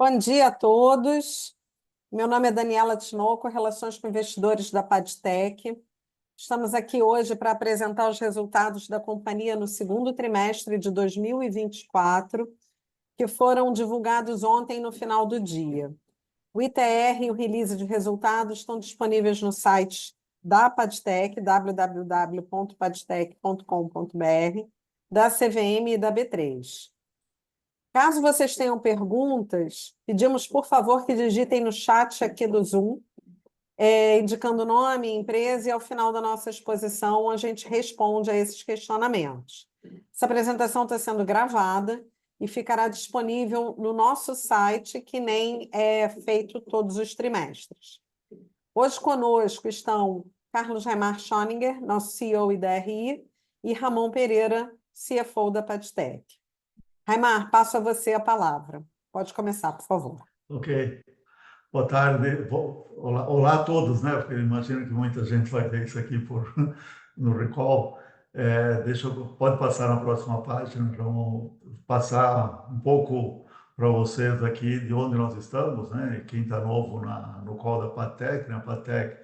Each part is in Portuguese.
Bom dia a todos. Meu nome é Daniela Tinoco, Relações com Investidores da Padtech. Estamos aqui hoje para apresentar os resultados da companhia no segundo trimestre de 2024, que foram divulgados ontem no final do dia. O ITR e o release de resultados estão disponíveis no site da Padtech, www.padtech.com.br, da CVM e da B3. Caso vocês tenham perguntas, pedimos, por favor, que digitem no chat aqui do Zoom, indicando nome, empresa, e ao final da nossa exposição a gente responde a esses questionamentos. Essa apresentação está sendo gravada e ficará disponível no nosso site, que nem é feito todos os trimestres. Hoje conosco estão Carlos Remar Schoninger, nosso CEO e DRI, e Ramon Pereira, CFO da Padtech. Remar, passo a você a palavra. Pode começar, por favor. Ok. Boa tarde. Olá a todos, né? Porque eu imagino que muita gente vai ver isso aqui no recall. Pode passar na próxima página. Vamos passar um pouco para vocês aqui de onde nós estamos, né? Quem está novo no call da Padtech, né? A Padtech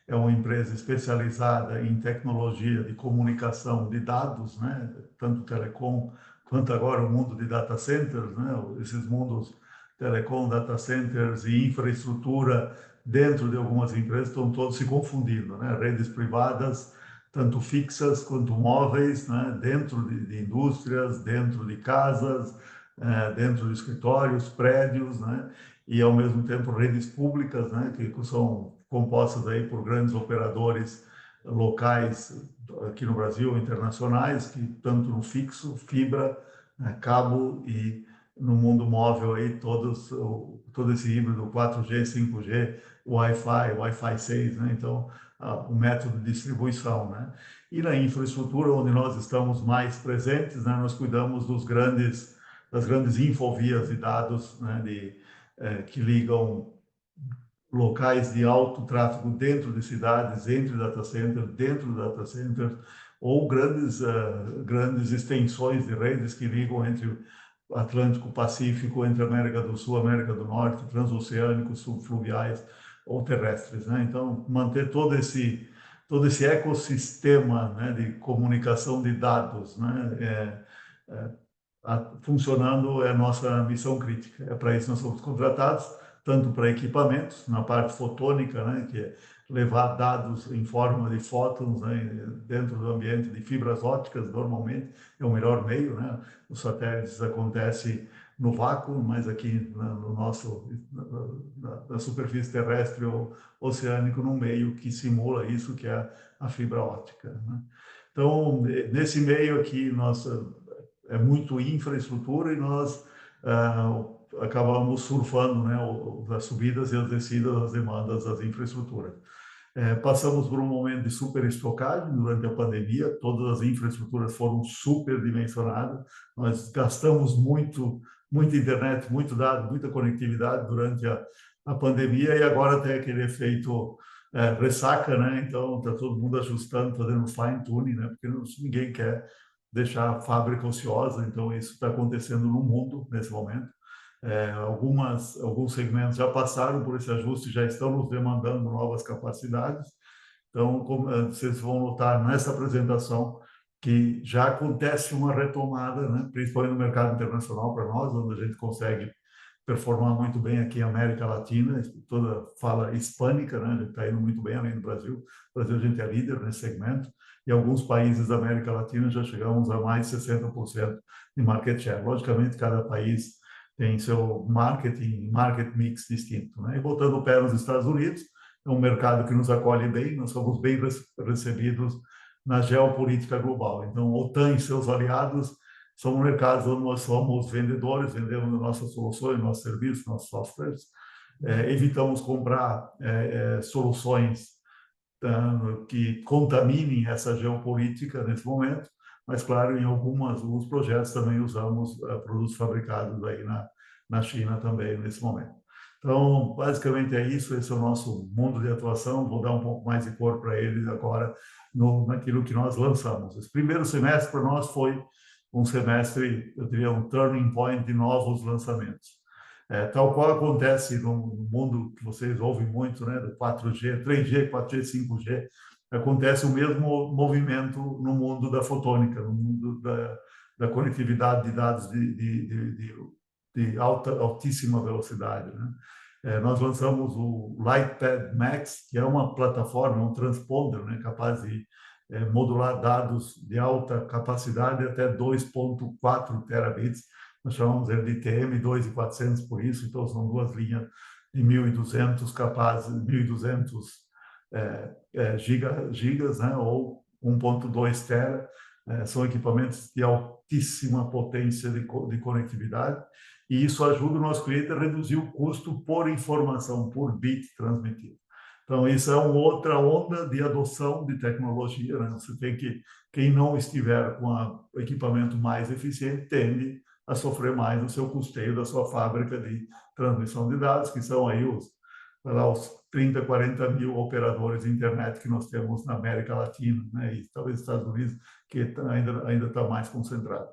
é uma empresa especializada em tecnologia de comunicação de dados, né? Tanto telecom quanto agora o mundo de data centers, né? Esses mundos telecom, data centers e infraestrutura dentro de algumas empresas estão todos se confundindo, né? Redes privadas, tanto fixas quanto móveis, né? Dentro de indústrias, dentro de casas, dentro de escritórios, prédios, né? E ao mesmo tempo redes públicas, né? Que são compostas aí por grandes operadores locais aqui no Brasil, internacionais, que tanto no fixo, fibra, né? Cabo e no mundo móvel aí todo esse híbrido 4G, 5G, Wi-Fi 6, né? Então o método de distribuição, né? E na infraestrutura onde nós estamos mais presentes, né? Nós cuidamos das grandes infovias de dados, né? Que ligam locais de alto tráfego dentro de cidades, entre data centers, dentro de data centers, ou grandes extensões de redes que ligam entre Atlântico, Pacífico, entre América do Sul, América do Norte, transoceânicos, subfluviais ou terrestres, né? Então, manter todo esse ecossistema, né, de comunicação de dados, né, funcionando é a nossa missão crítica. É para isso que nós somos contratados, tanto para equipamentos, na parte fotônica, né, que é levar dados em forma de fótons, né, dentro do ambiente de fibras ópticas, normalmente é o melhor meio, né? Os satélites acontecem no vácuo, mas aqui na superfície terrestre ou oceânico, num meio que simula isso, que é a fibra óptica, né? Então, nesse meio aqui, é muito infraestrutura e nós acabamos surfando, né, as subidas e as descidas das demandas das infraestruturas. Passamos por um momento de superestocagem durante a pandemia, todas as infraestruturas foram superdimensionadas, nós gastamos muita internet, muito dado, muita conectividade durante a pandemia e agora tem aquele efeito ressaca, né? Então está todo mundo ajustando, fazendo fine tuning, né? Porque ninguém quer deixar a fábrica ociosa, então isso está acontecendo no mundo nesse momento. Alguns segmentos já passaram por esse ajuste, já estão nos demandando novas capacidades. Então, como vocês vão notar nessa apresentação, que já acontece uma retomada, né, principalmente no mercado internacional para nós, onde a gente consegue performar muito bem aqui em América Latina, toda fala hispânica, né, a gente está indo muito bem além do Brasil. O Brasil a gente é líder nesse segmento, e alguns países da América Latina já chegamos a mais de 60% de market share. Logicamente, cada país tem seu market mix distinto, né? E botando o pé nos Estados Unidos, é um mercado que nos acolhe bem, nós somos bem recebidos na geopolítica global. Então, a OTAN e seus aliados são mercados onde nós somos vendedores, vendemos nossas soluções, nossos serviços, nossos softwares. Evitamos comprar soluções que contaminem essa geopolítica nesse momento, mas, claro, em alguns projetos também usamos produtos fabricados aí na China também nesse momento. Então, basicamente é isso, esse é o nosso mundo de atuação. Vou dar um pouco mais de cor para eles agora naquilo que nós lançamos. Esse primeiro semestre para nós foi um semestre, eu diria, um turning point de novos lançamentos. Tal qual acontece no mundo que vocês ouvem muito, né, do 4G, 3G, 4G, 5G, acontece o mesmo movimento no mundo da fotônica, no mundo da conectividade de dados de altíssima velocidade, né? Nós lançamos o Lightpad Max, que é uma plataforma, um transponder, né, capaz de modular dados de alta capacidade até 2,4 terabits. Nós chamamos ele de TM2.400 por isso, então são duas linhas de 1.200 capazes, 1.200 gigas, né, ou 1,2 tera. São equipamentos de altíssima potência de conectividade, e isso ajuda o nosso cliente a reduzir o custo por informação, por bit transmitido. Então, isso é uma outra onda de adoção de tecnologia, né? Você tem que, quem não estiver com o equipamento mais eficiente, tende a sofrer mais no seu custeio da sua fábrica de transmissão de dados, que são aí os 30, 40 mil operadores de internet que nós temos na América Latina, né? E talvez Estados Unidos, que ainda está mais concentrado.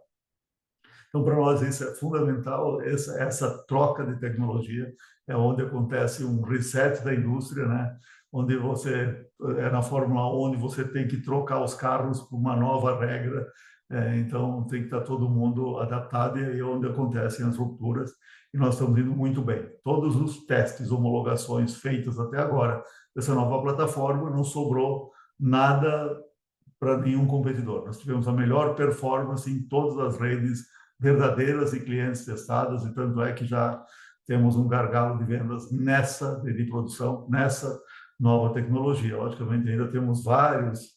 Então, para nós, isso é fundamental, essa troca de tecnologia é onde acontece um reset da indústria, né? Onde você, na Fórmula 1, onde você tem que trocar os carros por uma nova regra, então tem que estar todo mundo adaptado, e aí é onde acontecem as rupturas, e nós estamos indo muito bem. Todos os testes, homologações feitas até agora dessa nova plataforma, não sobrou nada para nenhum competidor. Nós tivemos a melhor performance em todas as redes verdadeiras e clientes testados, e tanto é que já temos um gargalo de vendas de produção, nessa nova tecnologia. Logicamente, ainda temos vários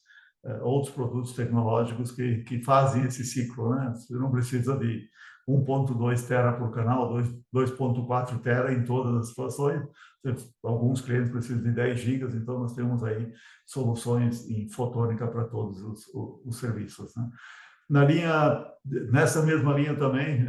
outros produtos tecnológicos que fazem esse ciclo, né? Você não precisa de 1,2 tera por canal, 2,4 tera em todas as situações. Alguns clientes precisam de 10 gigas, então nós temos aí soluções em fotônica para todos os serviços, né? Nessa mesma linha também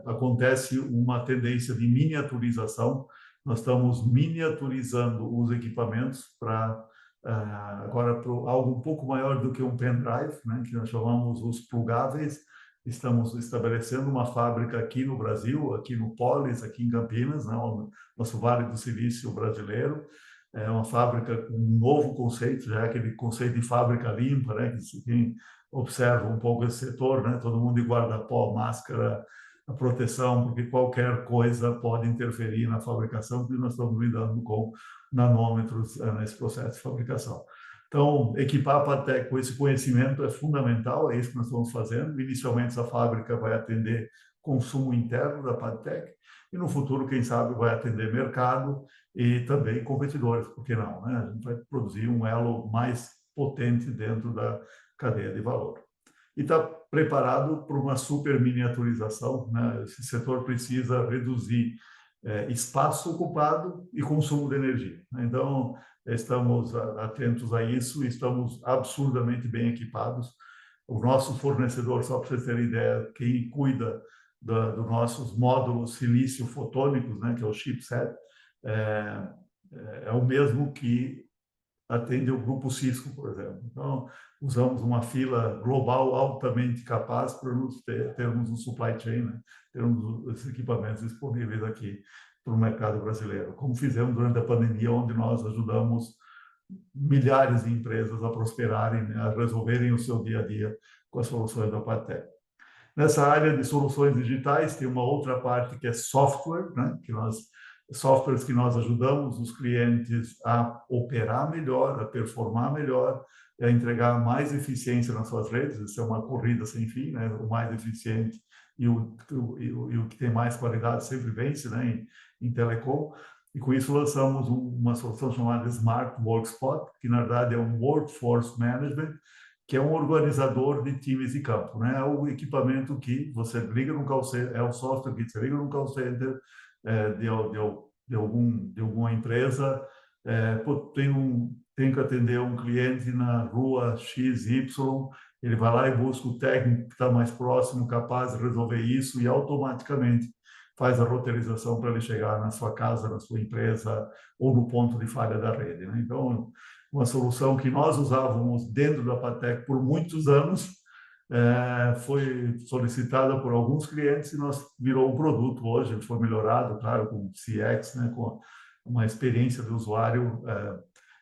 acontece uma tendência de miniaturização. Nós estamos miniaturizando os equipamentos para agora para algo um pouco maior do que um pendrive, né, que nós chamamos os plugáveis. Estamos estabelecendo uma fábrica aqui no Brasil, aqui no Polis, aqui em Campinas, né, o nosso Vale do Silício brasileiro. É uma fábrica com um novo conceito, já é aquele conceito de fábrica limpa, né, que quem observa um pouco esse setor, né, todo mundo de guarda-pó, máscara, a proteção, porque qualquer coisa pode interferir na fabricação, porque nós estamos lidando com nanômetros nesse processo de fabricação. Então, equipar a Padtech com esse conhecimento é fundamental, é isso que nós estamos fazendo. Inicialmente, essa fábrica vai atender consumo interno da Padtech, e no futuro, quem sabe, vai atender mercado e também competidores, por que não, né? A gente vai produzir um elo mais potente dentro da cadeia de valor. E está preparado para uma super miniaturização, né? Esse setor precisa reduzir espaço ocupado e consumo de energia. Então, estamos atentos a isso e estamos absurdamente bem equipados. O nosso fornecedor, só para vocês terem ideia, quem cuida dos nossos módulos silício fotônicos, né, que é o chipset, é o mesmo que atende o grupo Cisco, por exemplo. Então, usamos uma fila global altamente capaz para termos um supply chain, né? Termos esses equipamentos disponíveis aqui para o mercado brasileiro, como fizemos durante a pandemia, onde nós ajudamos milhares de empresas a prosperarem, né? A resolverem o seu dia a dia com as soluções da Padtech. Nessa área de soluções digitais, tem uma outra parte que é software, né? Softwares que nós ajudamos os clientes a operar melhor, a performar melhor, a entregar mais eficiência nas suas redes. Isso é uma corrida sem fim, né? O mais eficiente e o que tem mais qualidade sempre vence, né? Em telecom. E com isso lançamos uma solução chamada Smart Workspot, que na verdade é um Workforce Management, que é um organizador de times de campo, né? É o equipamento que você liga no call center, é o software que você liga no call center de alguma empresa, tem que atender um cliente na rua XY, ele vai lá e busca o técnico que está mais próximo, capaz de resolver isso, e automaticamente faz a roteirização para ele chegar na sua casa, na sua empresa, ou no ponto de falha da rede, né? Então, uma solução que nós usávamos dentro da Padtech por muitos anos, foi solicitada por alguns clientes e nós virou um produto hoje. Ele foi melhorado, claro, com CX, né, com uma experiência do usuário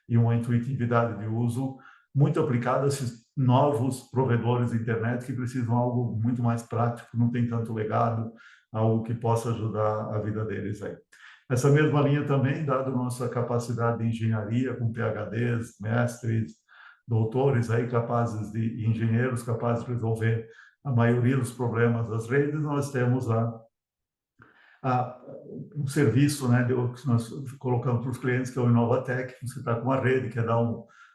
e uma intuitividade de uso muito aplicada a esses novos provedores de internet que precisam de algo muito mais prático, não tem tanto legado, algo que possa ajudar a vida deles aí. Essa mesma linha também, dado nossa capacidade de engenharia, com PhDs, mestres, doutores aí capazes de engenheiros capazes de resolver a maioria dos problemas das redes, nós temos um serviço, né, que nós colocamos para os clientes, que é o Inovatec. Você está com uma rede, quer dar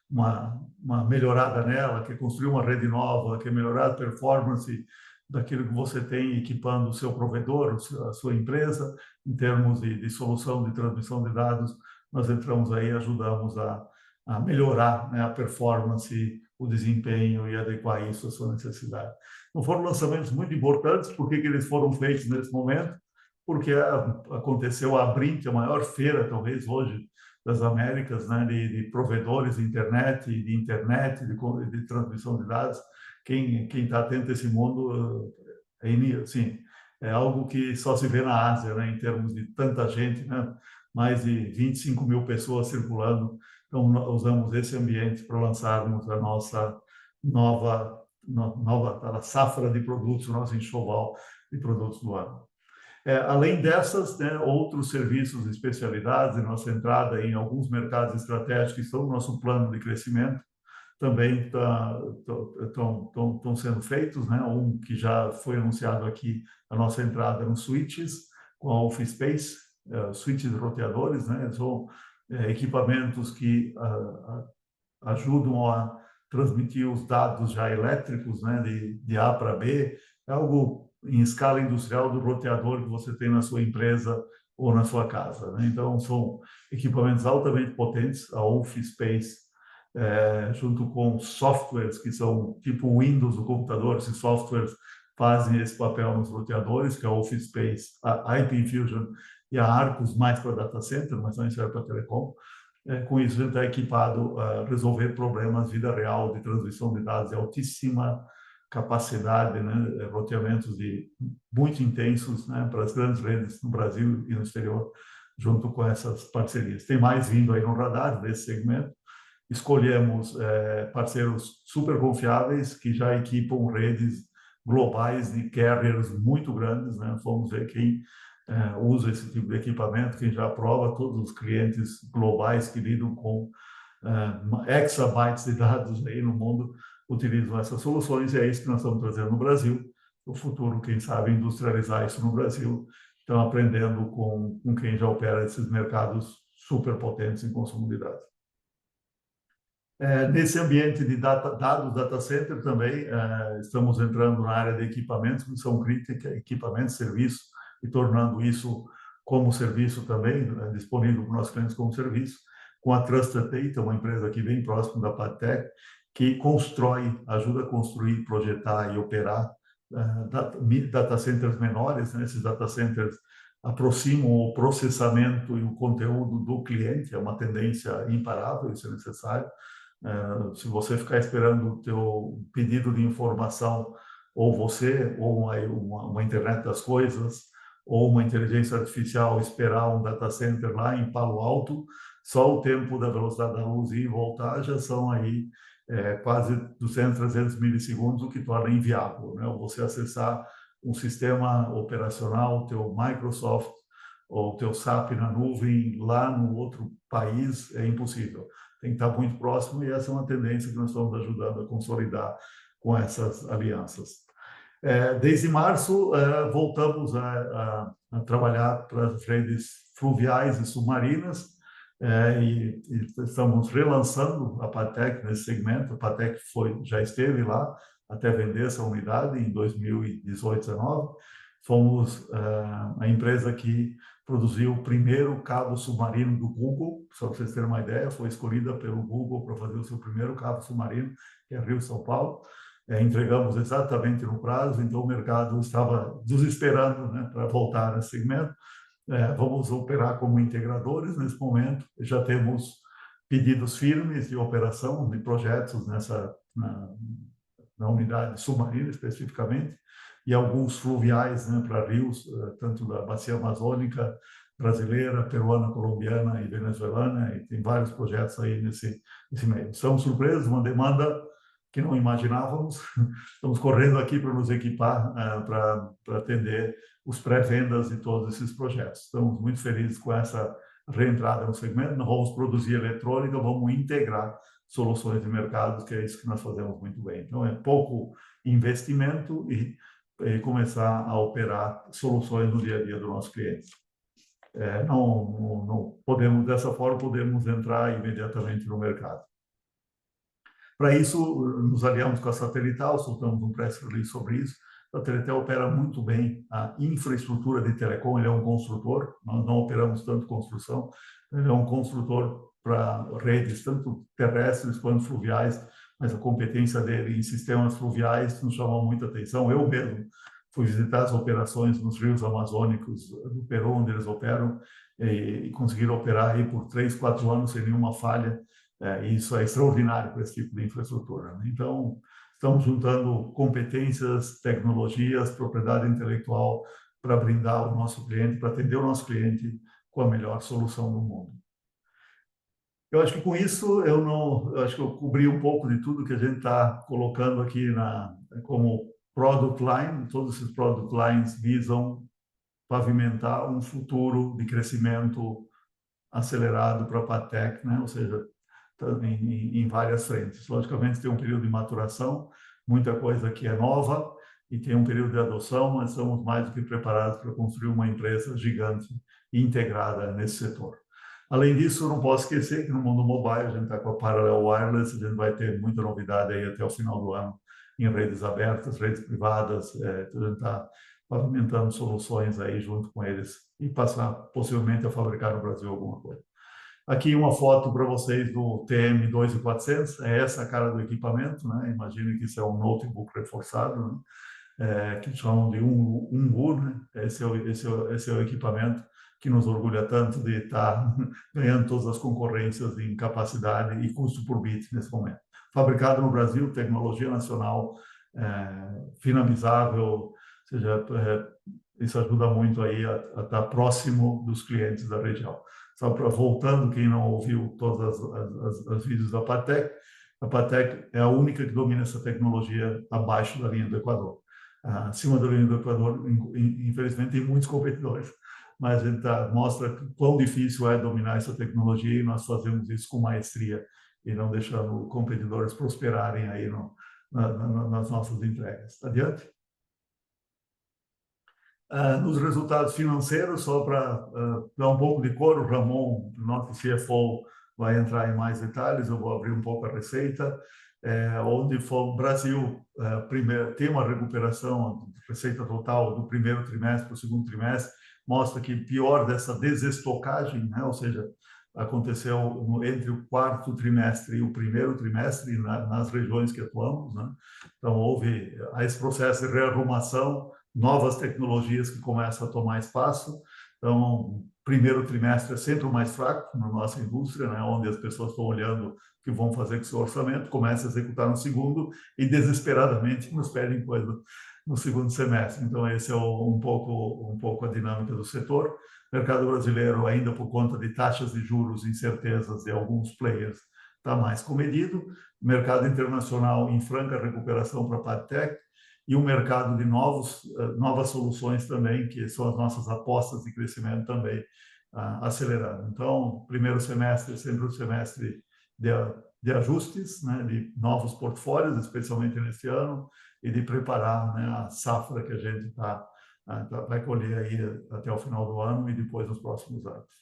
uma melhorada nela, quer construir uma rede nova, quer melhorar a performance daquilo que você tem equipando o seu provedor, a sua empresa, em termos de solução de transmissão de dados. Nós entramos aí e ajudamos a melhorar, né, a performance, o desempenho e adequar isso à sua necessidade. Então, foram lançamentos muito importantes. Por que eles foram feitos nesse momento? Porque aconteceu a Brink, a maior feira, talvez, hoje, das Américas, né, de provedores de internet, de transmissão de dados. Quem está atento a esse mundo, assim, é algo que só se vê na Ásia, né, em termos de tanta gente, né, mais de 25 mil pessoas circulando. Então, usamos esse ambiente para lançarmos a nossa nova safra de produtos, o nosso enxoval de produtos do ano. Além dessas, né, outros serviços e especialidades, e nossa entrada em alguns mercados estratégicos que estão no nosso plano de crescimento, também estão sendo feitos, né? Um que já foi anunciado aqui, a nossa entrada nos switches, com a Office Space, switches roteadores, né? São equipamentos que ajudam a transmitir os dados já elétricos, né? De A para B, é algo em escala industrial do roteador que você tem na sua empresa ou na sua casa, né? Então, são equipamentos altamente potentes. A Office Space, junto com softwares que são tipo o Windows do computador, esses softwares fazem esse papel nos roteadores, que é a Office Space, a IP Fusion e a Arcus, mais para data center, mas também serve para telecom. Com isso, a gente está equipado a resolver problemas vida real de transmissão de dados de altíssima capacidade, né, roteamentos muito intensos, né, para as grandes redes no Brasil e no exterior, junto com essas parcerias. Tem mais vindo aí no radar desse segmento. Escolhemos parceiros super confiáveis que já equipam redes globais de carriers muito grandes, né? Vamos ver quem usa esse tipo de equipamento, quem já aprova. Todos os clientes globais que lidam com exabytes de dados aí no mundo utilizam essas soluções, e é isso que nós estamos trazendo no Brasil. No futuro, quem sabe, industrializar isso no Brasil. Então, aprendendo com quem já opera esses mercados super potentes em consumo de dados. Nesse ambiente de dados, data center também, estamos entrando na área de equipamentos, que são críticos, equipamentos, serviços, e tornando isso como serviço também, disponível para os nossos clientes como serviço, com a Trusted Data, uma empresa aqui bem próxima da Patec, que ajuda a construir, projetar e operar data centers menores, né? Esses data centers aproximam o processamento e o conteúdo do cliente, é uma tendência imparável, isso é necessário. Se você ficar esperando o teu pedido de informação, ou você, ou uma internet das coisas, ou uma inteligência artificial esperar um data center lá em Palo Alto, só o tempo da velocidade da luz ir e voltar já são aí quase 200, 300 milissegundos, o que torna inviável, né? Você acessar um sistema operacional, o teu Microsoft ou o teu SAP na nuvem lá no outro país é impossível. Tem que estar muito próximo, e essa é uma tendência que nós estamos ajudando a consolidar com essas alianças. Desde março, voltamos a trabalhar para as redes fluviais e submarinas, e estamos relançando a Patec nesse segmento. A Patec já esteve lá até vender essa unidade em 2018, 2019. Fomos a empresa que produziu o primeiro cabo submarino do Google. Só para vocês terem uma ideia, foi escolhida pelo Google para fazer o seu primeiro cabo submarino, que é Rio-São Paulo. Entregamos exatamente no prazo, então o mercado estava nos esperando, né, para voltar nesse segmento. Vamos operar como integradores nesse momento. Já temos pedidos firmes de operação de projetos na unidade submarina especificamente, e alguns fluviais, né, para rios, tanto da bacia amazônica, brasileira, peruana, colombiana e venezuelana, e tem vários projetos aí nesse meio. Estamos surpresos, uma demanda que não imaginávamos. Estamos correndo aqui para nos equipar, para atender os pré-vendas de todos esses projetos. Estamos muito felizes com essa reentrada no segmento. Nós vamos produzir eletrônica, vamos integrar soluções de mercado, que é isso que nós fazemos muito bem. Então, é pouco investimento e começar a operar soluções no dia a dia do nosso cliente. Não podemos, dessa forma, podemos entrar imediatamente no mercado. Para isso, nos aliamos com a Satelital, soltamos um press release sobre isso. A Satelital opera muito bem a infraestrutura de telecom, ele é um construtor, nós não operamos tanto construção, ele é um construtor para redes, tanto terrestres quanto fluviais, mas a competência dele em sistemas fluviais nos chamou muita atenção. Eu mesmo fui visitar as operações nos rios amazônicos do Peru, onde eles operam, e conseguiram operar aí por 3, 4 anos sem nenhuma falha. Isso é extraordinário para esse tipo de infraestrutura, né? Então, estamos juntando competências, tecnologias, propriedade intelectual para brindar o nosso cliente, para atender o nosso cliente com a melhor solução do mundo. Eu acho que com isso eu acho que eu cobri um pouco de tudo que a gente está colocando aqui como product line. Todos esses product lines visam pavimentar um futuro de crescimento acelerado para a Patec, né? Ou seja, em várias frentes. Logicamente, tem um período de maturação, muita coisa que é nova, e tem um período de adoção, mas estamos mais do que preparados para construir uma empresa gigante e integrada nesse setor. Além disso, não posso esquecer que no mundo mobile, a gente está com a Parallel Wireless, a gente vai ter muita novidade aí até o final do ano em redes abertas, redes privadas, a gente está pavimentando soluções aí junto com eles e passar possivelmente a fabricar no Brasil alguma coisa. Aqui uma foto para vocês do TM2400, é essa a cara do equipamento, né? Imagine que isso é um notebook reforçado, né? Que chamam de Umbu, né? Esse é o equipamento que nos orgulha tanto de estar ganhando todas as concorrências em capacidade e custo por bit nesse momento. Fabricado no Brasil, tecnologia nacional, finalizável, ou seja, isso ajuda muito aí a estar próximo dos clientes da região. Só para voltando, quem não ouviu todos os vídeos da Patec, a Patec é a única que domina essa tecnologia abaixo da linha do Equador. Acima da linha do Equador, infelizmente, tem muitos competidores, mas a gente mostra quão difícil é dominar essa tecnologia e nós fazemos isso com maestria e não deixando competidores prosperarem aí nas nossas entregas. Adiante. Nos resultados financeiros, só para dar um pouco de cor, o Ramon, nosso CFO, vai entrar em mais detalhes, eu vou abrir um pouco a receita, onde o Brasil tem uma recuperação de receita total do primeiro trimestre para o segundo trimestre, mostra que pior dessa desestocagem, né? Ou seja, aconteceu entre o quarto trimestre e o primeiro trimestre nas regiões que atuamos, né? Então, houve esse processo de rearrumação, novas tecnologias que começam a tomar espaço. Então, primeiro trimestre é sempre o mais fraco na nossa indústria, né? Onde as pessoas estão olhando o que vão fazer com o seu orçamento, começa a executar no segundo e desesperadamente nos pedem coisa no segundo semestre. Então, esse é um pouco a dinâmica do setor. O mercado brasileiro, ainda por conta de taxas de juros, incertezas de alguns players, está mais comedido. O mercado internacional em franca recuperação para a Patec, e um mercado de novas soluções também, que são as nossas apostas de crescimento também acelerando. Então, primeiro semestre é sempre um semestre de ajustes, né, de novos portfólios, especialmente nesse ano, e de preparar, né, a safra que a gente vai colher aí até o final do ano e depois nos próximos anos.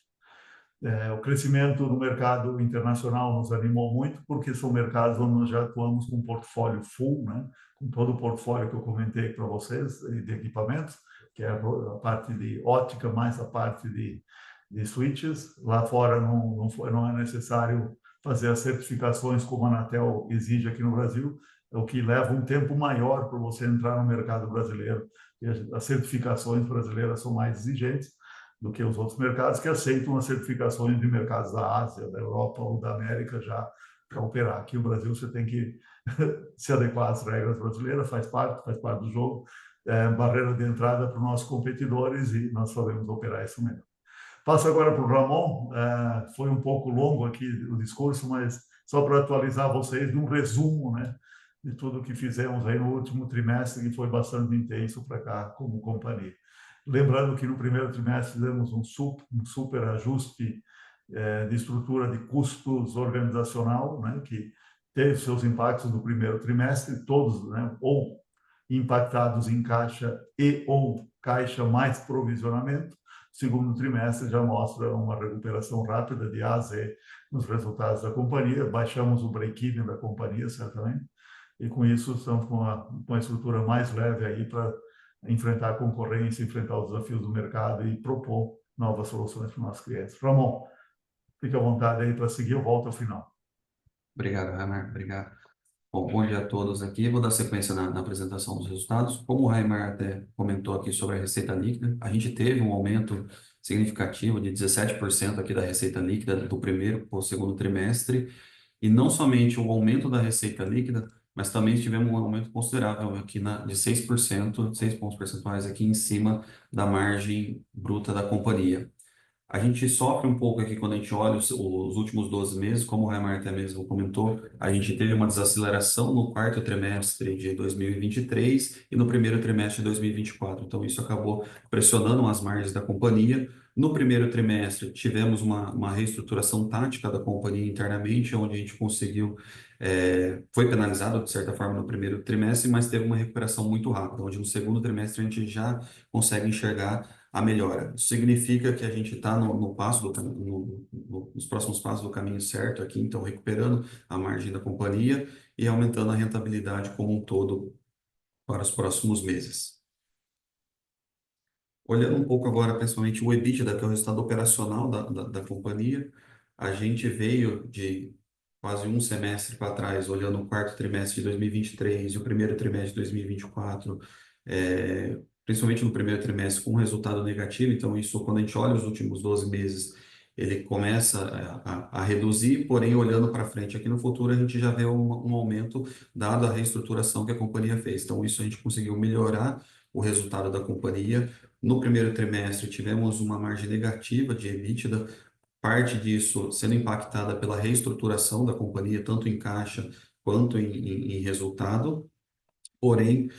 O crescimento no mercado internacional nos animou muito, porque são mercados onde nós já atuamos com um portfólio full, né? Com todo o portfólio que eu comentei para vocês, de equipamentos, que é a parte de ótica, mais a parte de switches. Lá fora não é necessário fazer as certificações como a Anatel exige aqui no Brasil, o que leva um tempo maior para você entrar no mercado brasileiro. E as certificações brasileiras são mais exigentes do que os outros mercados que aceitam as certificações de mercados da Ásia, da Europa ou da América já para operar. Aqui no Brasil você tem que se adequar às regras brasileiras, faz parte do jogo, barreira de entrada para os nossos competidores e nós sabemos operar isso mesmo. Passo agora para o Ramon. Foi um pouco longo aqui o discurso, mas só para atualizar vocês de um resumo, né, de tudo que fizemos aí no último trimestre, que foi bastante intenso para cá como companhia. Lembrando que no primeiro trimestre fizemos um super ajuste de estrutura de custos organizacional, né, que teve seus impactos no primeiro trimestre, todos, né, ou impactados em caixa e ou caixa mais provisionamento. Segundo trimestre já mostra uma recuperação rápida de A a Z nos resultados da companhia. Baixamos o break-even da companhia, certamente, e com isso estamos com uma estrutura mais leve aí para enfrentar a concorrência, enfrentar os desafios do mercado e propor novas soluções para os nossos clientes. Ramon, fique à vontade aí para seguir, eu volto ao final. Obrigado, Raimar. Obrigado. Bom dia a todos aqui. Vou dar sequência na apresentação dos resultados. Como o Raimar até comentou aqui sobre a receita líquida, a gente teve um aumento significativo de 17% aqui da receita líquida do primeiro para o segundo trimestre. E não somente o aumento da receita líquida, mas também tivemos um aumento considerável aqui de 6%, 6 pontos percentuais aqui em cima da margem bruta da companhia. A gente sofre um pouco aqui quando a gente olha os últimos 12 meses, como o Raimar até mesmo comentou, a gente teve uma desaceleração no quarto trimestre de 2023 e no primeiro trimestre de 2024. Então, isso acabou pressionando as margens da companhia. No primeiro trimestre, tivemos uma reestruturação tática da companhia internamente, onde a gente conseguiu, foi penalizado de certa forma no primeiro trimestre, mas teve uma recuperação muito rápida, onde no segundo trimestre a gente já consegue enxergar a melhora. Isso significa que a gente está nos próximos passos do caminho certo aqui, então recuperando a margem da companhia e aumentando a rentabilidade como um todo para os próximos meses. Olhando um pouco agora, principalmente o EBITDA, que é o resultado operacional da companhia, a gente veio de quase um semestre para trás, olhando o quarto trimestre de 2023 e o primeiro trimestre de 2024, principalmente no primeiro trimestre, com um resultado negativo. Então, isso, quando a gente olha os últimos 12 meses, ele começa a reduzir, porém, olhando para frente aqui no futuro, a gente já vê um aumento, dado a reestruturação que a companhia fez. Então, isso a gente conseguiu melhorar o resultado da companhia. No primeiro trimestre, tivemos uma margem negativa de EBITDA, parte disso sendo impactada pela reestruturação da companhia, tanto em caixa quanto em resultado. Porém,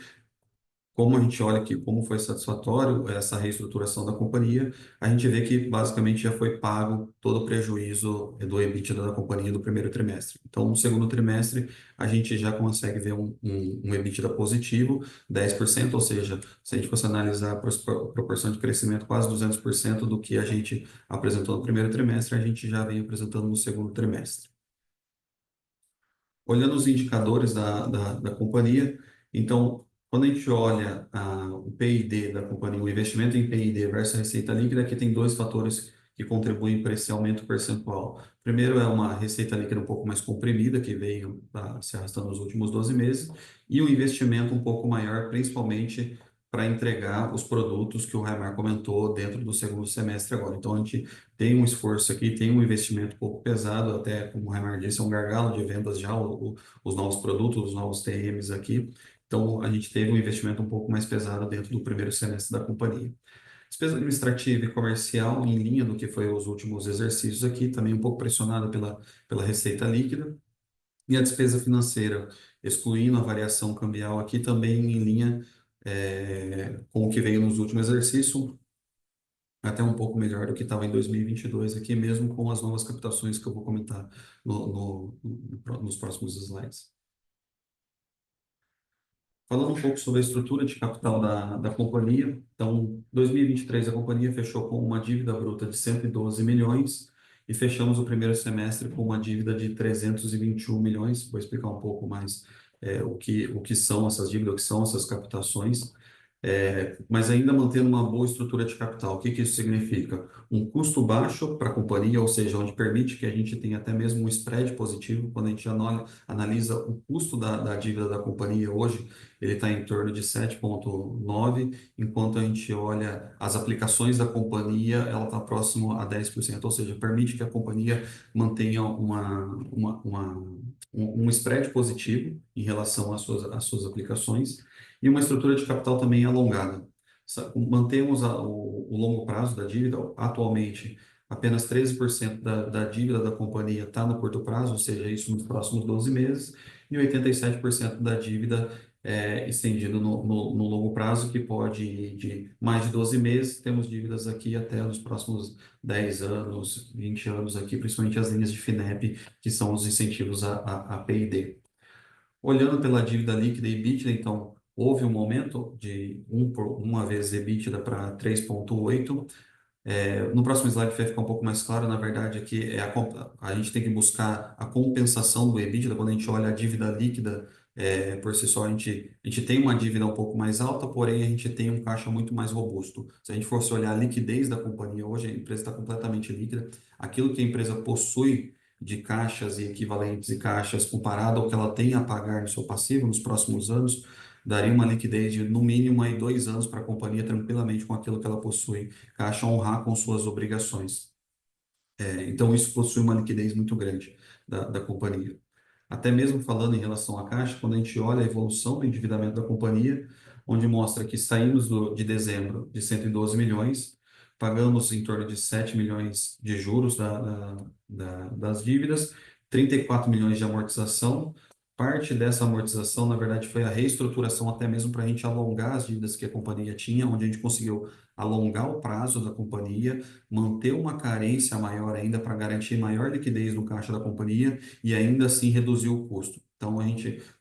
como a gente olha aqui, como foi satisfatório essa reestruturação da companhia, a gente vê que basicamente já foi pago todo o prejuízo do EBITDA da companhia do primeiro trimestre. Então, no segundo trimestre, a gente já consegue ver um EBITDA positivo, 10%, ou seja, se a gente fosse analisar a proporção de crescimento, quase 200% do que a gente apresentou no primeiro trimestre, a gente já vem apresentando no segundo trimestre. Olhando os indicadores da companhia, então, quando a gente olha o PID da companhia, o investimento em PID versus a receita líquida, aqui tem dois fatores que contribuem para esse aumento percentual. Primeiro é uma receita líquida um pouco mais comprimida, que veio se arrastando nos últimos 12 meses, e um investimento um pouco maior, principalmente para entregar os produtos que o Raimar comentou dentro do segundo semestre agora. Então, a gente tem um esforço aqui, tem um investimento um pouco pesado, até como o Raimar disse, é um gargalo de vendas já, os novos produtos, os novos TMs aqui. Então, a gente teve um investimento um pouco mais pesado dentro do primeiro semestre da companhia. Despesa administrativa e comercial em linha do que foi os últimos exercícios aqui, também um pouco pressionada pela receita líquida. E a despesa financeira, excluindo a variação cambial aqui, também em linha com o que veio nos últimos exercícios, até um pouco melhor do que estava em 2022 aqui, mesmo com as novas captações que eu vou comentar nos próximos slides. Falando um pouco sobre a estrutura de capital da companhia, então, em 2023 a companhia fechou com uma dívida bruta de 112 milhões e fechamos o primeiro semestre com uma dívida de 321 milhões. Vou explicar um pouco mais o que são essas dívidas, o que são essas captações. mas ainda mantendo uma boa estrutura de capital. O que que isso significa? Um custo baixo para a companhia, ou seja, onde permite que a gente tenha até mesmo um spread positivo. Quando a gente analisa o custo da dívida da companhia hoje, ele está em torno de 7,9, enquanto a gente olha as aplicações da companhia, ela está próximo a 10%, ou seja, permite que a companhia mantenha um spread positivo em relação às suas aplicações e uma estrutura de capital também alongada. Mantemos o longo prazo da dívida. Atualmente, apenas 13% da dívida da companhia está no curto prazo, ou seja, isso nos próximos 12 meses, e 87% da dívida é estendido no longo prazo, que pode ir de mais de 12 meses. Temos dívidas aqui até os próximos 10 anos, 20 anos aqui, principalmente as linhas de FINEP, que são os incentivos a P&D. Olhando pela dívida líquida e EBITDA, então, houve um aumento de 1 vez EBITDA para 3,8. No próximo slide vai ficar um pouco mais claro, na verdade, aqui a gente tem que buscar a compensação do EBITDA. Quando a gente olha a dívida líquida, por si só, a gente tem uma dívida um pouco mais alta, porém a gente tem um caixa muito mais robusto. Se a gente fosse olhar a liquidez da companhia hoje, a empresa está completamente líquida. Aquilo que a empresa possui de caixas e equivalentes e caixas comparado ao que ela tem a pagar no seu passivo nos próximos anos, daria uma liquidez de no mínimo aí 2 anos para a companhia tranquilamente com aquilo que ela possui, caixa honrar com suas obrigações. Então isso possui uma liquidez muito grande da companhia. Até mesmo falando em relação à caixa, quando a gente olha a evolução do endividamento da companhia, onde mostra que saímos de dezembro de 112 milhões, pagamos em torno de 7 milhões de juros das dívidas, 34 milhões de amortização. Parte dessa amortização, na verdade, foi a reestruturação até mesmo para a gente alongar as dívidas que a companhia tinha, onde a gente conseguiu alongar o prazo da companhia, manter uma carência maior ainda para garantir maior liquidez no caixa da companhia e ainda assim reduzir o custo. Então,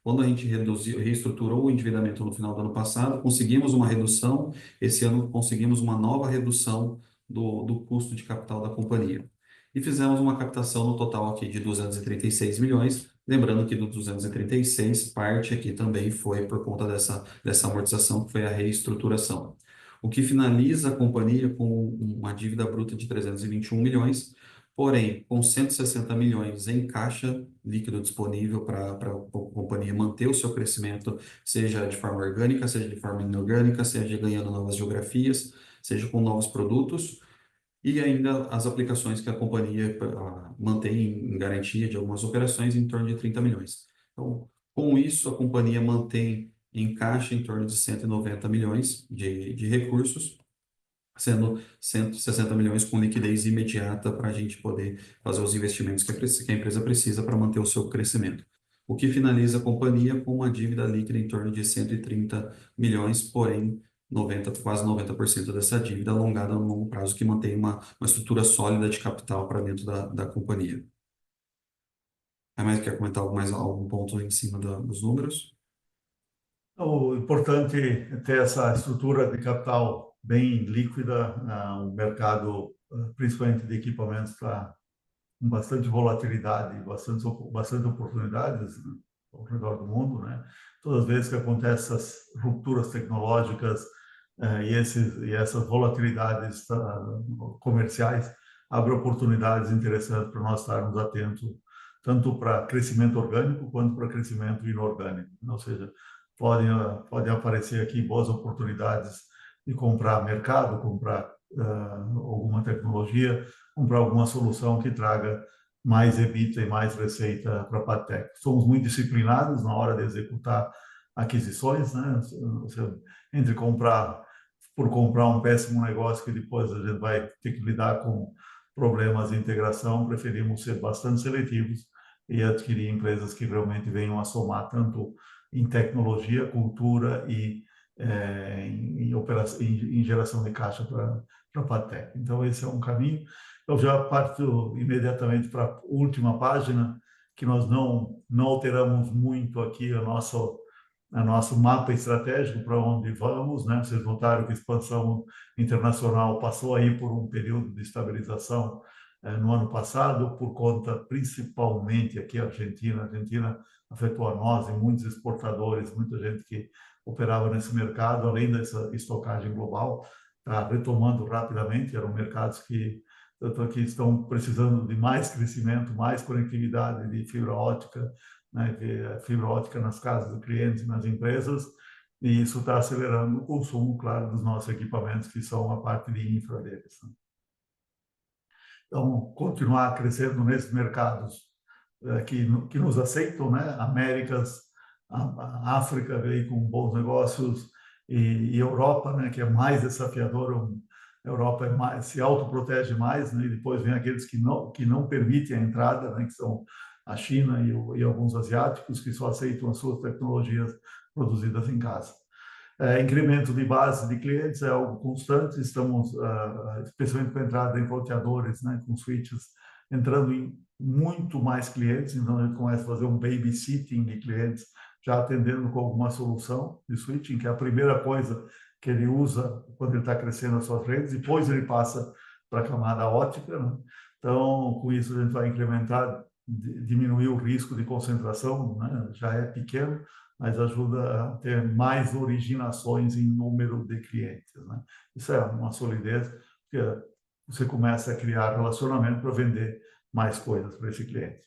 quando a gente reestruturou o endividamento no final do ano passado, conseguimos uma redução. Esse ano conseguimos uma nova redução do custo de capital da companhia. E fizemos uma captação no total aqui de 236 milhões, lembrando que do 236, parte aqui também foi por conta dessa amortização, que foi a reestruturação. O que finaliza a companhia com uma dívida bruta de 321 milhões, porém, com 160 milhões em caixa líquido disponível para a companhia manter o seu crescimento, seja de forma orgânica, seja de forma inorgânica, seja ganhando novas geografias, seja com novos produtos, e ainda as aplicações que a companhia mantém em garantia de algumas operações em torno de 30 milhões. Então, com isso, a companhia mantém em caixa em torno de 190 milhões de recursos, sendo 160 milhões com liquidez imediata para a gente poder fazer os investimentos que a empresa precisa para manter o seu crescimento. O que finaliza a companhia com uma dívida líquida em torno de 130 milhões, porém, quase 90% dessa dívida alongada no longo prazo, que mantém uma estrutura sólida de capital para dentro da companhia. Mais quer comentar mais algum ponto em cima dos números? O importante é ter essa estrutura de capital bem líquida. O mercado, principalmente de equipamentos, está com bastante volatilidade, bastante oportunidades, né, ao redor do mundo, né? Todas as vezes que acontecem essas rupturas tecnológicas e essas volatilidades comerciais, abre oportunidades interessantes para nós estarmos atentos, tanto para crescimento orgânico quanto para crescimento inorgânico. Ou seja, podem aparecer aqui boas oportunidades de comprar mercado, comprar alguma tecnologia, comprar alguma solução que traga mais EBITDA e mais receita para a Patec. Somos muito disciplinados na hora de executar aquisições, né? Entre comprar um péssimo negócio que depois a gente vai ter que lidar com problemas de integração, preferimos ser bastante seletivos e adquirir empresas que realmente venham a somar tanto em tecnologia, cultura e em geração de caixa para a Patec. Então, esse é um caminho. Eu já parto imediatamente para a última página, que nós não alteramos muito aqui o nosso mapa estratégico para onde vamos, né? Vocês notaram que a expansão internacional passou aí por um período de estabilização no ano passado, por conta principalmente aqui a Argentina. A Argentina afetou a nós e muitos exportadores, muita gente que operava nesse mercado, além dessa estocagem global, está retomando rapidamente. Eram mercados que tanto aqui estão precisando de mais crescimento, mais conectividade de fibra ótica, né, fibra ótica nas casas dos clientes, nas empresas, e isso está acelerando o consumo, claro, dos nossos equipamentos, que são a parte de infra deles, né? Então, continuar crescendo nesses mercados que nos aceitam, né? Américas, a África veio com bons negócios, e Europa, né, que é mais desafiador. A Europa se autoprotege mais, né? E depois vem aqueles que não permitem a entrada, né, que são a China e alguns asiáticos, que só aceitam as suas tecnologias produzidas em casa. Incremento de base de clientes é algo constante. Estamos, especialmente com a entrada em roteadores, né, com switches, entrando em muito mais clientes. Então, a gente começa a fazer um babysitting de clientes, já atendendo com alguma solução de switching, que é a primeira coisa que ele usa quando ele está crescendo as suas redes. Depois ele passa para a camada ótica, né? Então, com isso, a gente vai incrementar, diminuir o risco de concentração, né? Já é pequeno, mas ajuda a ter mais originações em número de clientes, né? Isso é uma solidez, porque você começa a criar relacionamento para vender mais coisas para esse cliente.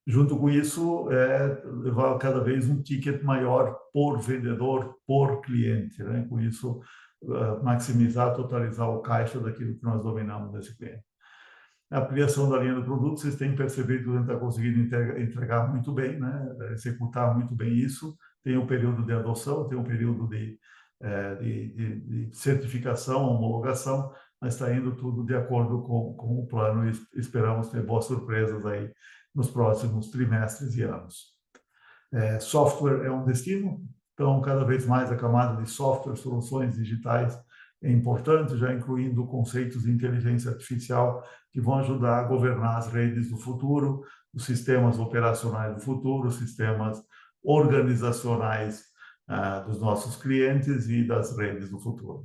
Junto com isso, levar cada vez um ticket maior por vendedor, por cliente, né? Com isso, maximizar, totalizar o caixa daquilo que nós dominamos desse cliente. A ampliação da linha do produto, vocês têm percebido que a gente está conseguindo entregar muito bem, né? Executar muito bem isso. Tem um período de adoção, tem um período de certificação, homologação, mas está indo tudo de acordo com o plano, e esperamos ter boas surpresas aí nos próximos trimestres e anos. Software é um destino, então cada vez mais a camada de software, soluções digitais é importante, já incluindo conceitos de inteligência artificial que vão ajudar a governar as redes do futuro, os sistemas operacionais do futuro, os sistemas organizacionais dos nossos clientes e das redes do futuro.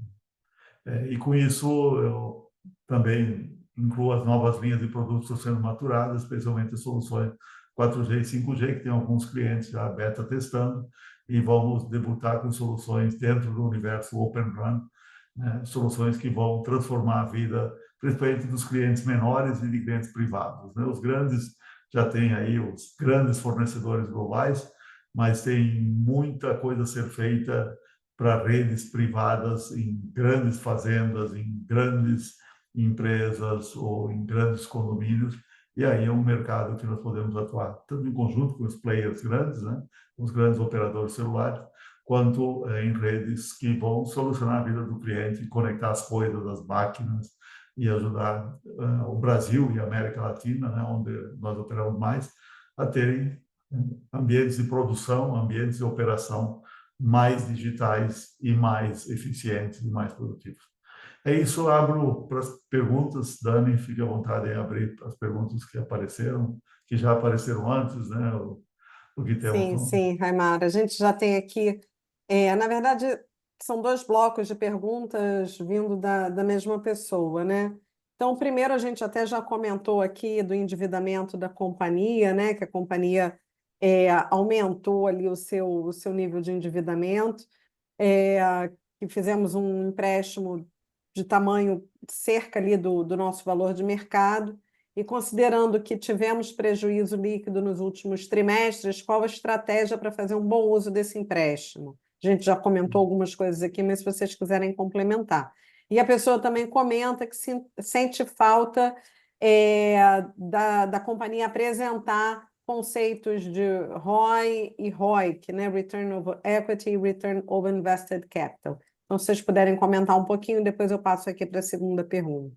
E com isso, eu também incluo as novas linhas de produtos que estão sendo maturadas, especialmente as soluções 4G e 5G, que tem alguns clientes já beta testando, e vamos debutar com soluções dentro do universo Open RAN, né? Soluções que vão transformar a vida, principalmente dos clientes menores e de clientes privados, né? Os grandes já têm aí os grandes fornecedores globais, mas tem muita coisa a ser feita para redes privadas em grandes fazendas, em grandes empresas ou em grandes condomínios, e aí é um mercado que nós podemos atuar tanto em conjunto com os players grandes, né, os grandes operadores celulares, quanto em redes que vão solucionar a vida do cliente, conectar as coisas, as máquinas, e ajudar o Brasil e a América Latina, né, onde nós operamos mais, a terem ambientes de produção, ambientes de operação mais digitais e mais eficientes e mais produtivos. É isso, abro para as perguntas. Dani, fique à vontade em abrir as perguntas que apareceram, que já apareceram antes, né? O que temos. Sim, Raimar. A gente já tem aqui, na verdade, são dois blocos de perguntas vindo da mesma pessoa, né? Então, primeiro, a gente até já comentou aqui do endividamento da companhia, né? Que a companhia aumentou ali o seu nível de endividamento, que fizemos um empréstimo de tamanho cerca ali do nosso valor de mercado, e considerando que tivemos prejuízo líquido nos últimos trimestres, qual a estratégia para fazer um bom uso desse empréstimo? A gente já comentou algumas coisas aqui, mas se vocês quiserem complementar. E a pessoa também comenta que sente falta da companhia apresentar conceitos de ROI e ROIC, né? Return over Equity e Return over Invested Capital. Então, se vocês puderem comentar um pouquinho, depois eu passo aqui para a segunda pergunta.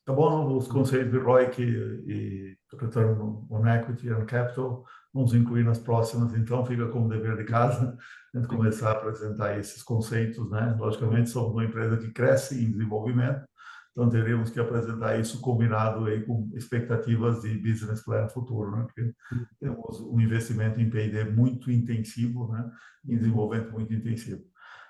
Tá bom, os conceitos de ROIC e Return on Equity and Capital vamos incluir nas próximas, então fica como dever de casa a gente começar a apresentar esses conceitos, né? Logicamente, somos uma empresa que cresce em desenvolvimento, então teríamos que apresentar isso combinado aí com expectativas de business plan futuro, né? Porque temos um investimento em P&D muito intensivo, né? Em desenvolvimento muito intensivo.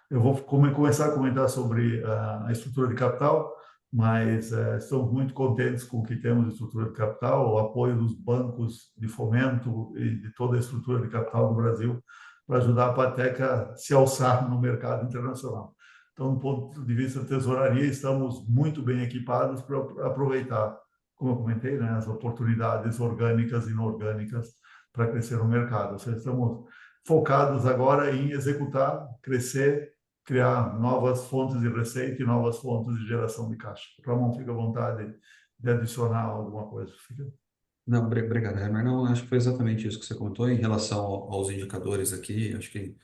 Eu vou começar a comentar sobre a estrutura de capital, mas estamos muito contentes com o que temos de estrutura de capital. O apoio dos bancos de fomento e de toda a estrutura de capital do Brasil para ajudar a Pastec a se alçar no mercado internacional. Então, do ponto de vista de tesouraria, estamos muito bem equipados para aproveitar, como eu comentei, né, as oportunidades orgânicas e inorgânicas para crescer no mercado. Ou seja, estamos focados agora em executar, crescer, criar novas fontes de receita e novas fontes de geração de caixa. Ramon, fica à vontade de adicionar alguma coisa. Não, obrigado, Hemer. Não, acho que foi exatamente isso que você comentou em relação aos indicadores aqui. Acho que,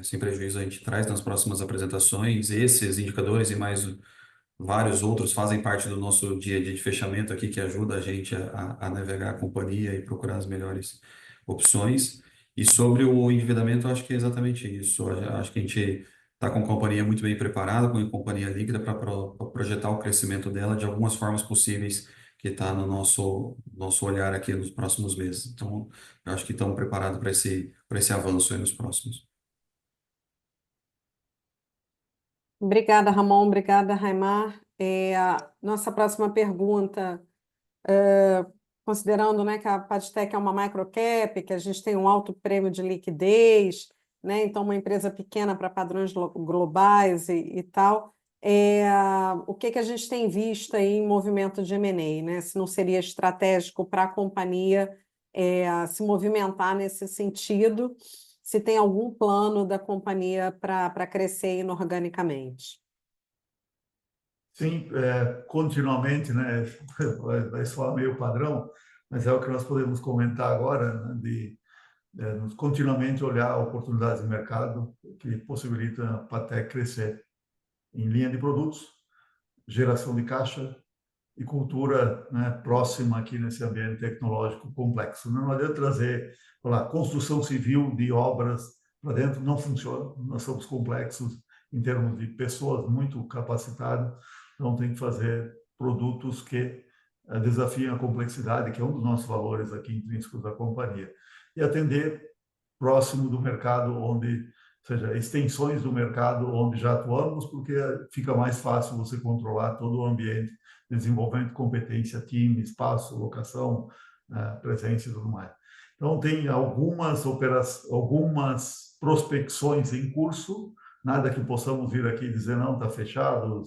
sem prejuízo, a gente traz nas próximas apresentações esses indicadores e mais vários outros fazem parte do nosso dia a dia de fechamento aqui, que ajuda a gente a navegar a companhia e procurar as melhores opções. E sobre o endividamento, eu acho que é exatamente isso. Eu acho que a gente está com a companhia muito bem preparada, com a companhia líquida, para projetar o crescimento dela de algumas formas possíveis, que está no nosso olhar aqui nos próximos meses. Então, eu acho que estamos preparados para esse avanço aí nos próximos. Obrigada, Ramon. Obrigada, Raimar. A nossa próxima pergunta, considerando, né, que a Padtec é uma microcap, que a gente tem um alto prêmio de liquidez, né, então uma empresa pequena para padrões globais e tal, o que que a gente tem visto aí em movimento de M&A, né? Se não seria estratégico para a companhia se movimentar nesse sentido, se tem algum plano da companhia para crescer inorganicamente. Sim, continuamente, né? Vai soar meio padrão, mas é o que nós podemos comentar agora, né? Continuamente olhar oportunidades de mercado que possibilitam a Patec crescer em linha de produtos, geração de caixa e cultura, né, próxima aqui nesse ambiente tecnológico complexo. Não adianta trazer, falar, construção civil de obras para dentro, não funciona. Nós somos complexos em termos de pessoas muito capacitadas, então tem que fazer produtos que desafiem a complexidade, que é um dos nossos valores aqui intrínsecos da companhia, e atender próximo do mercado onde, ou seja, extensões do mercado onde já atuamos, porque fica mais fácil você controlar todo o ambiente, desenvolvimento, competência, time, espaço, locação, presença e tudo mais. Então, tem algumas prospecções em curso, nada que possamos vir aqui dizer, não, está fechado,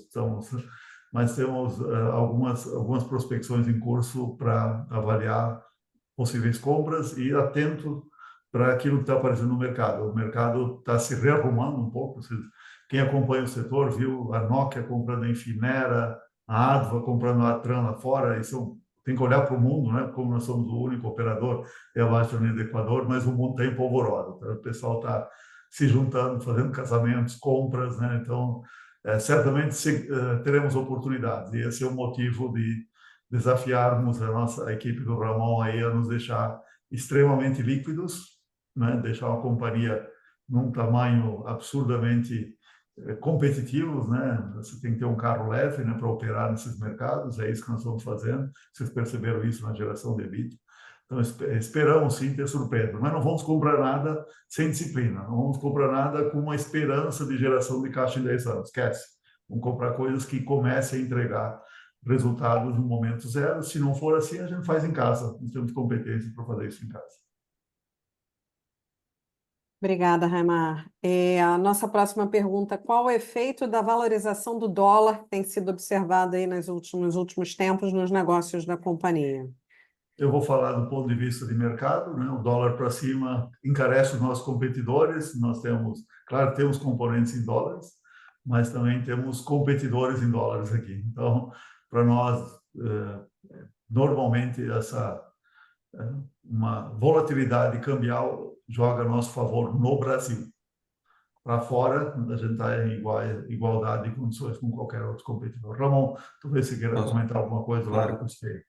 mas temos algumas prospecções em curso para avaliar possíveis compras e atento para aquilo que está aparecendo no mercado. O mercado está se rearrumando um pouco. Quem acompanha o setor viu a Nokia comprando a Infinera, a Adva comprando a Atran lá fora. Tem que olhar para o mundo, né? Como nós somos o único operador abaixo da linha do Equador, mas o mundo está empolvoroso. Tá? O pessoal está se juntando, fazendo casamentos, compras, né? Então, certamente teremos oportunidades. E esse é o motivo de desafiarmos a nossa equipe do Ramon aí a nos deixar extremamente líquidos, né? Deixar uma companhia num tamanho absurdamente competitivos, né? Você tem que ter um carro leve, né, para operar nesses mercados, é isso que nós estamos fazendo. Vocês perceberam isso na geração de EBITDA. Então, esperamos sim ter surpresa, mas não vamos comprar nada sem disciplina, não vamos comprar nada com uma esperança de geração de caixa em 10 anos, esquece. Vamos comprar coisas que comecem a entregar resultados no momento zero. Se não for assim, a gente faz em casa, nós temos competência para fazer isso em casa. Obrigada, Raimar. A nossa próxima pergunta: qual o efeito da valorização do dólar que tem sido observado aí nos últimos tempos nos negócios da companhia? Eu vou falar do ponto de vista de mercado, né? O dólar para cima encarece os nossos competidores. Nós temos, claro, temos componentes em dólares, mas também temos competidores em dólares aqui. Então, para nós, normalmente uma volatilidade cambial joga a nosso favor no Brasil. Para fora, a gente está em igualdade de condições com qualquer outro competidor. Ramon, talvez você queira comentar alguma coisa lá do custeio.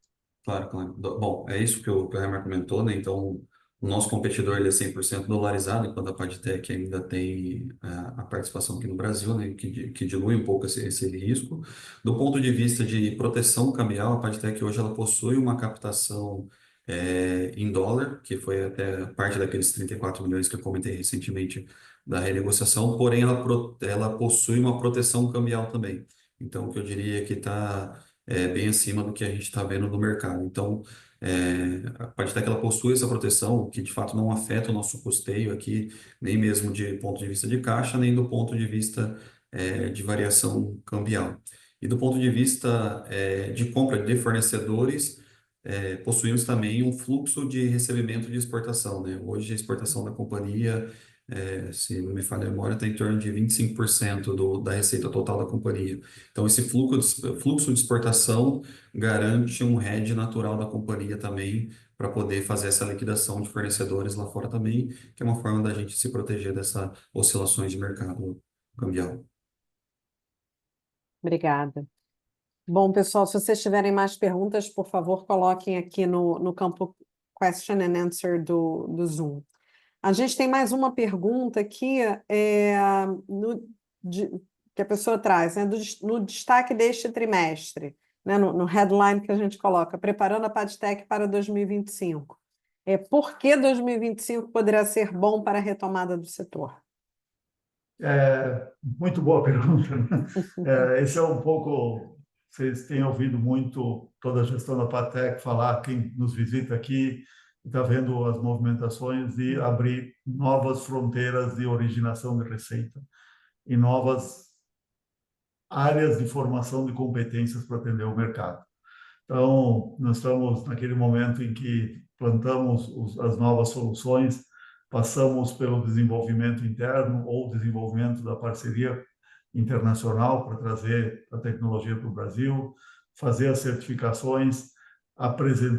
Claro, claro. Bom, é isso que o Reimer comentou, né? Então, o nosso competidor ele é 100% dolarizado, enquanto a Padtec ainda tem a participação aqui no Brasil, né? Que dilui um pouco esse risco. Do ponto de vista de proteção cambial, a Padtec hoje ela possui uma captação em dólar, que foi até parte daqueles 34 milhões que eu comentei recentemente da renegociação, porém ela possui uma proteção cambial também. Então, o que eu diria que está bem acima do que a gente está vendo no mercado. Então, A Partec ela possui essa proteção que de fato não afeta o nosso custeio aqui, nem mesmo de ponto de vista de caixa, nem do ponto de vista de variação cambial. E do ponto de vista de compra de fornecedores, possuímos também um fluxo de recebimento de exportação, né? Hoje a exportação da companhia, se não me falha a memória, está em torno de 25% da receita total da companhia. Então esse fluxo de exportação garante um hedge natural da companhia também para poder fazer essa liquidação de fornecedores lá fora também, que é uma forma da gente se proteger dessas oscilações de mercado cambial. Obrigada. Bom, pessoal, se vocês tiverem mais perguntas, por favor, coloquem aqui no campo Question and Answer do Zoom. A gente tem mais uma pergunta aqui que a pessoa traz, né, no destaque deste trimestre, né, no headline que a gente coloca, preparando a Partec para 2025. Por que 2025 poderá ser bom para a retomada do setor? Muito boa pergunta, né? Esse é um pouco, vocês têm ouvido muito toda a gestão da Partec falar, quem nos visita aqui está vendo as movimentações de abrir novas fronteiras de originação de receita e novas áreas de formação de competências para atender o mercado. Então, nós estamos naquele momento em que plantamos as novas soluções, passamos pelo desenvolvimento interno ou desenvolvimento da parceria internacional para trazer a tecnologia para o Brasil, fazer as certificações,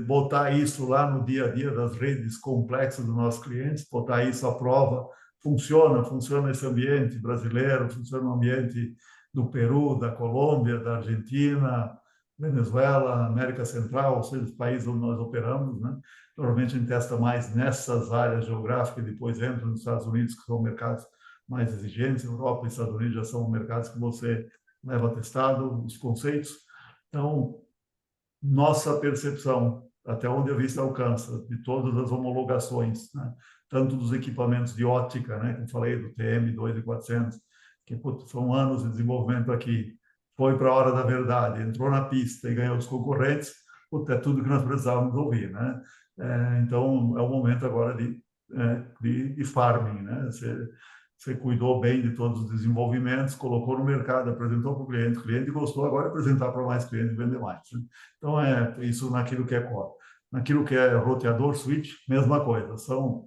botar isso lá no dia a dia das redes complexas dos nossos clientes, botar isso à prova. Funciona esse ambiente brasileiro, funciona no ambiente do Peru, da Colômbia, da Argentina, Venezuela, América Central, ou seja, os países onde nós operamos, né? Normalmente a gente testa mais nessas áreas geográficas e depois entra nos Estados Unidos, que são mercados mais exigentes. Europa e Estados Unidos já são mercados que você leva testado os conceitos. Então, nossa percepção, até onde a vista alcança, de todas as homologações, né? Tanto dos equipamentos de ótica, né? Como falei, do TM2400, que são anos de desenvolvimento aqui, foi para a hora da verdade, entrou na pista e ganhou os concorrentes, é tudo que nós precisávamos ouvir, né? Então, é o momento agora de farming, né? Você cuidou bem de todos os desenvolvimentos, colocou no mercado, apresentou para o cliente gostou, agora apresentar para mais clientes e vender mais, né? Então, isso naquilo que é core. Naquilo que é roteador, switch, mesma coisa. São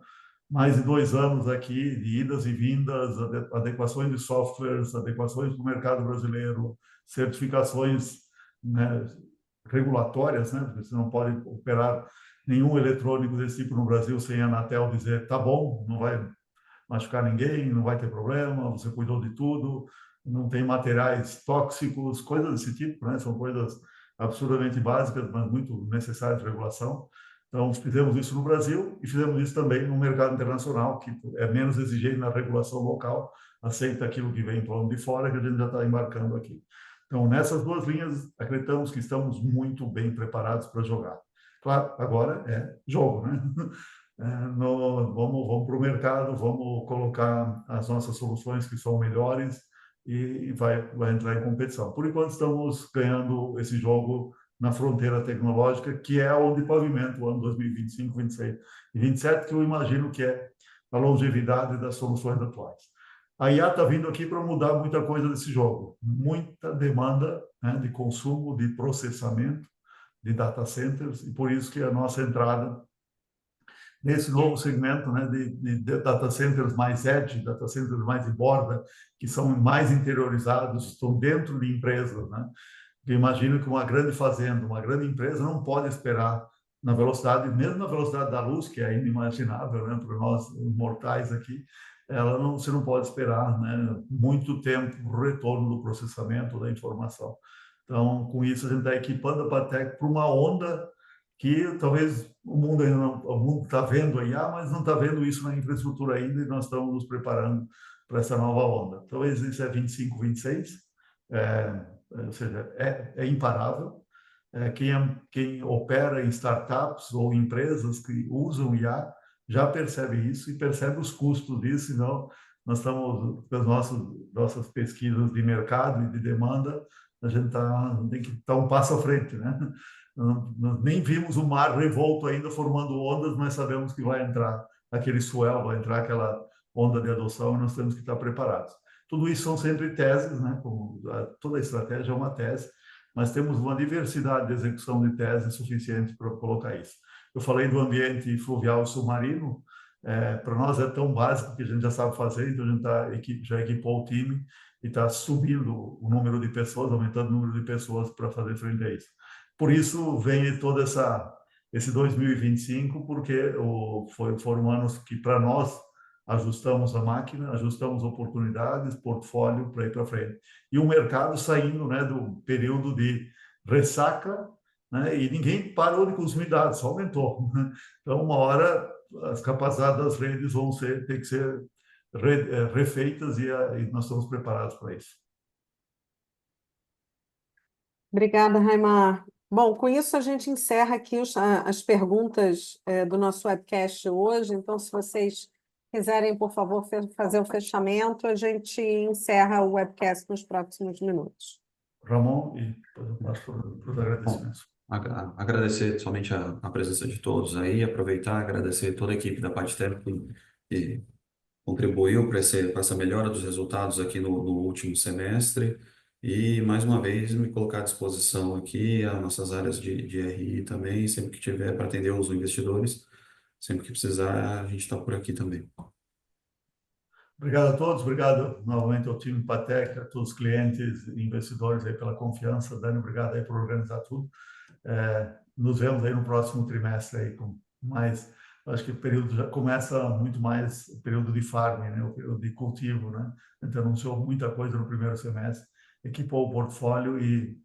mais de 2 anos aqui de idas e vindas, adequações de softwares, adequações para o mercado brasileiro, certificações, né, regulatórias, né? Porque você não pode operar nenhum eletrônico desse tipo no Brasil sem a Anatel dizer tá bom, não vai machucar ninguém, não vai ter problema, você cuidou de tudo, não tem materiais tóxicos, coisas desse tipo, né? São coisas absurdamente básicas, mas muito necessárias de regulação. Então, fizemos isso no Brasil e fizemos isso também no mercado internacional, que é menos exigente na regulação local, aceita aquilo que vem plano de fora, que a gente já está embarcando aqui. Então, nessas 2 linhas, acreditamos que estamos muito bem preparados para jogar. Claro, agora é jogo, né? Vamos para o mercado, vamos colocar as nossas soluções que são melhores e vai entrar em competição. Por enquanto, estamos ganhando esse jogo na fronteira tecnológica, que é onde pavimenta o ano 2025, 26 e 27, que eu imagino que é a longevidade das soluções atuais. A IA está vindo aqui para mudar muita coisa desse jogo. Muita demanda, né, de consumo, de processamento, de data centers, e por isso que a nossa entrada nesse novo segmento, né, de data centers mais edge, data centers mais de borda, que são mais interiorizados, estão dentro de empresas, né? Eu imagino que uma grande fazenda, uma grande empresa não pode esperar na velocidade, mesmo na velocidade da luz, que é inimaginável, né, para nós mortais aqui, você não pode esperar, né, muito tempo o retorno do processamento da informação. Então, com isso, a gente está equipando a Partec para uma onda que talvez o mundo ainda não, o mundo está vendo a IA, mas não está vendo isso na infraestrutura ainda, e nós estamos nos preparando para essa nova onda. Talvez isso é 25, 26, ou seja, é imparável. Quem opera em startups ou empresas que usam IA já percebe isso e percebe os custos disso. Então, nós estamos, com as nossas pesquisas de mercado e de demanda, a gente tem que estar um passo à frente, né? Nós nem vimos o mar revolto ainda formando ondas, mas sabemos que vai entrar aquele swell, vai entrar aquela onda de adoção e nós temos que estar preparados. Tudo isso são sempre teses, né? Como toda estratégia é uma tese, mas temos uma diversidade de execução de teses suficiente para colocar isso. Eu falei do ambiente fluvial submarino, para nós é tão básico que a gente já sabe fazer, então a gente já equipou o time e está subindo o número de pessoas, aumentando o número de pessoas para fazer frente a isso. Por isso vem todo esse 2025, porque foram anos que para nós ajustamos a máquina, ajustamos oportunidades, portfólio para ir para frente. E o mercado saindo, né, do período de ressaca, né, e ninguém parou de consumir dados, só aumentou, né? Então, uma hora as capacidades das redes vão ter que ser refeitas e nós estamos preparados para isso. Obrigada, Raimar. Bom, com isso a gente encerra aqui as perguntas do nosso webcast hoje. Então, se vocês quiserem, por favor, fazer o fechamento, a gente encerra o webcast nos próximos minutos. Ramon, e depois eu passo para os agradecimentos. Agradecer somente a presença de todos aí, aproveitar, agradecer toda a equipe da Padtech que contribuiu para essa melhora dos resultados aqui no último semestre e, mais uma vez, me colocar à disposição aqui as nossas áreas de RI também, sempre que tiver para atender os investidores, sempre que precisar, a gente está por aqui também. Obrigado a todos, obrigado novamente ao time Patec, a todos os clientes e investidores aí pela confiança. Dani, obrigado aí por organizar tudo. Nos vemos aí no próximo trimestre aí com mais. Acho que o período já começa muito mais o período de farm, né? O período de cultivo, né? A gente anunciou muita coisa no primeiro semestre, equipou o portfólio e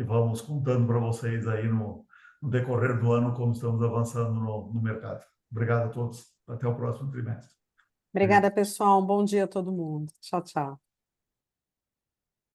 vamos contando para vocês aí no decorrer do ano como estamos avançando no mercado. Obrigado a todos. Até o próximo trimestre. Obrigada, pessoal. Um bom dia a todo mundo. Tchau, tchau.